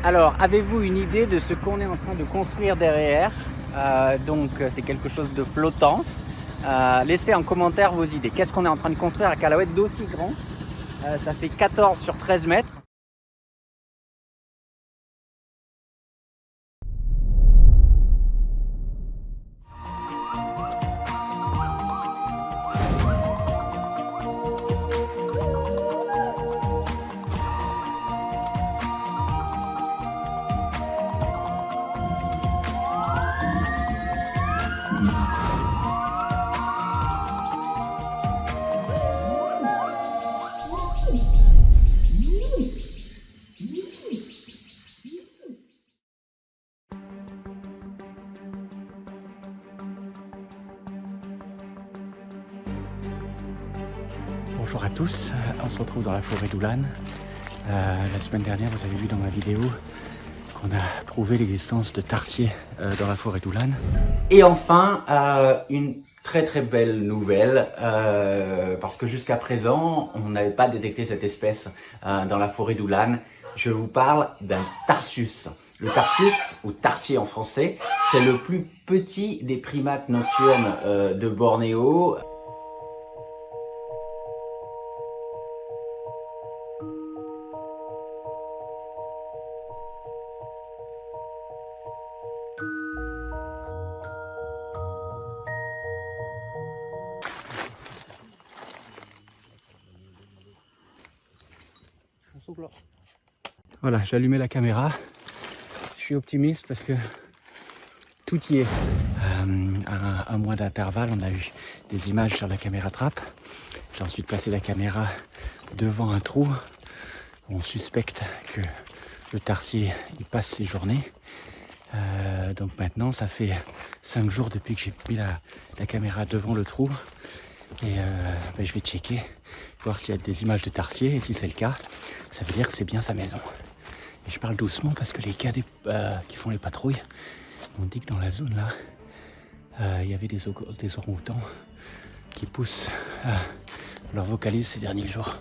Alors, avez-vous une idée de ce qu'on est en train de construire derrière? C'est quelque chose de flottant. Laissez en commentaire vos idées. Qu'est-ce qu'on est en train de construire à Calahuète d'aussi grand? Ça fait 14 sur 13 mètres. Bonjour à tous, on se retrouve dans la forêt d'Oulan. La semaine dernière, vous avez vu dans ma vidéo qu'on a prouvé l'existence de tarsiers dans la forêt d'Oulan. Et enfin, une très belle nouvelle, parce que jusqu'à présent, on n'avait pas détecté cette espèce dans la forêt d'Oulan. Je vous parle d'un tarsius. Le tarsius, ou tarsier en français, c'est le plus petit des primates nocturnes de Bornéo. Voilà, j'ai allumé la caméra. Je suis optimiste parce que tout y est. À un mois d'intervalle, on a eu des images sur la caméra trappe. J'ai ensuite placé la caméra devant un trou. On suspecte que le tarsier y passe ses journées. Donc maintenant, ça fait 5 jours depuis que j'ai mis la caméra devant le trou. Et je vais checker, voir s'il y a des images de tarsier. Et si c'est le cas, ça veut dire que c'est bien sa maison. Et je parle doucement parce que les gars qui font les patrouilles m'ont dit que dans la zone là, il y avait des orang-outans qui poussent leur vocalise ces derniers jours.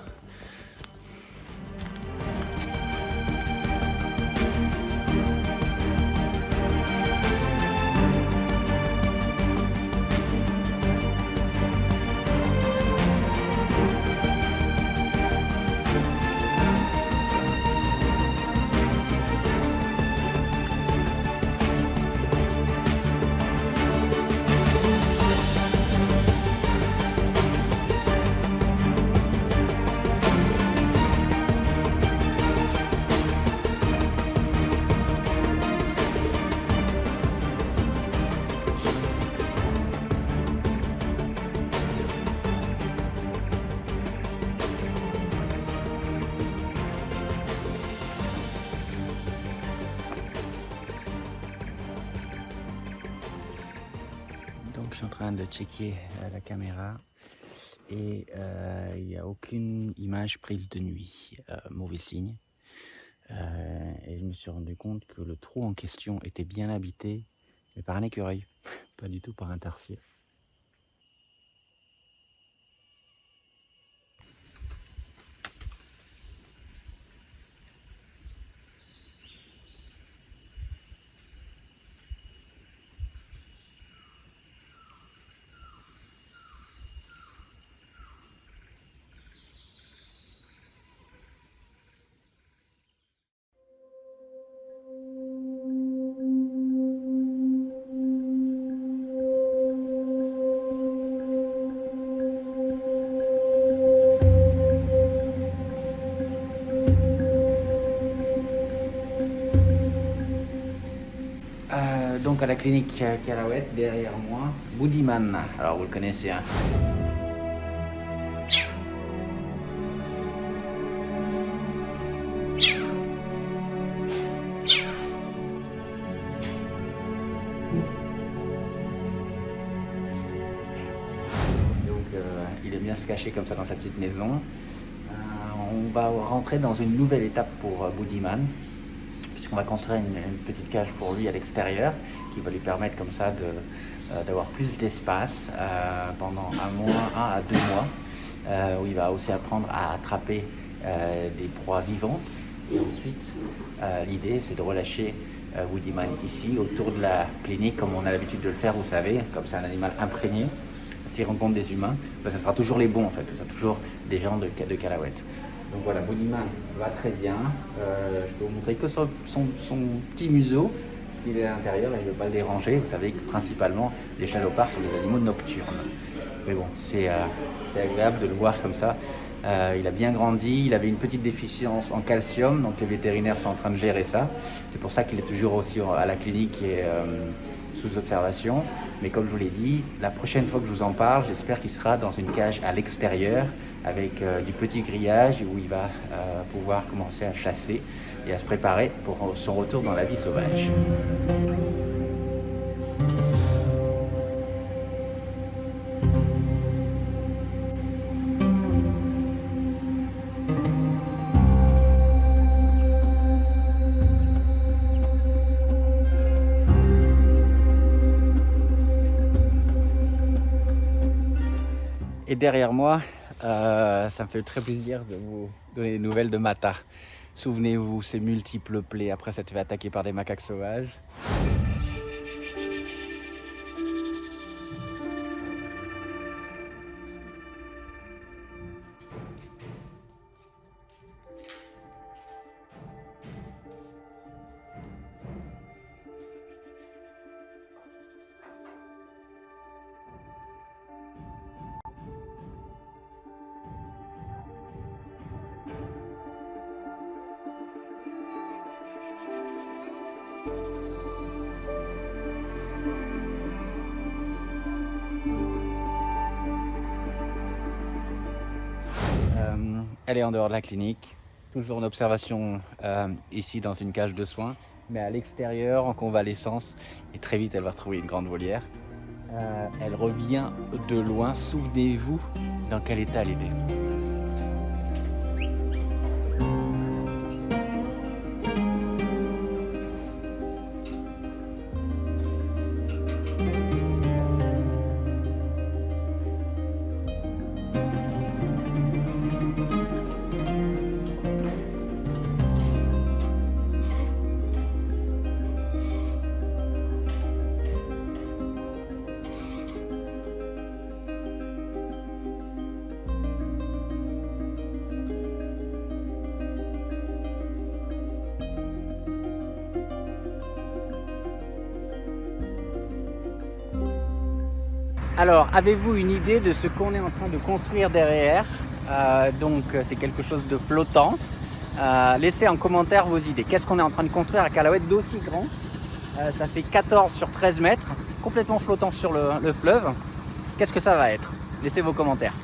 Je suis en train de checker la caméra et il n'y a aucune image prise de nuit, mauvais signe. Et je me suis rendu compte que le trou en question était bien habité, mais par un écureuil, pas du tout par un tarsier. Donc à la clinique Calahuète, derrière moi, Boudiman. Alors vous le connaissez, hein. Donc il aime bien se cacher comme ça dans sa petite maison. On va rentrer dans une nouvelle étape pour Boudiman, puisqu'on va construire une petite cage pour lui à l'extérieur, qui va lui permettre comme ça d'avoir plus d'espace pendant 1 à 2 mois, où il va aussi apprendre à attraper des proies vivantes et ensuite L'idée, c'est de relâcher Woodyman ici, autour de la clinique, comme on a l'habitude de le faire, vous savez, comme c'est un animal imprégné. S'il rencontre des humains, ben, ça sera toujours les bons en fait, ça sera toujours des gens de Calahuète. Donc voilà, Woodyman va très bien. Je peux vous montrer que son petit museau, parce qu'il est à l'intérieur et je ne veux pas le déranger. Vous savez que principalement, les chalopards sont des animaux nocturnes. Mais bon, c'est agréable de le voir comme ça. Il a bien grandi, il avait une petite déficience en calcium, donc les vétérinaires sont en train de gérer ça. C'est pour ça qu'il est toujours aussi à la clinique et sous observation. Mais comme je vous l'ai dit, la prochaine fois que je vous en parle, j'espère qu'il sera dans une cage à l'extérieur avec du petit grillage où il va pouvoir commencer à chasser et à se préparer pour son retour dans la vie sauvage. Et derrière moi, ça me fait très plaisir de vous donner des nouvelles de Mata. Souvenez-vous, ces multiples plaies après s'être fait attaquer par des macaques sauvages. Elle est en dehors de la clinique, toujours en observation ici dans une cage de soins, mais à l'extérieur en convalescence et très vite elle va retrouver une grande volière. Elle revient de loin, souvenez-vous dans quel état elle était. Alors, avez-vous une idée de ce qu'on est en train de construire derrière? Donc, c'est quelque chose de flottant. Laissez en commentaire vos idées. Qu'est-ce qu'on est en train de construire à Calahuète d'aussi grand? Ça fait 14 sur 13 mètres, complètement flottant sur le fleuve. Qu'est-ce que ça va être? Laissez vos commentaires.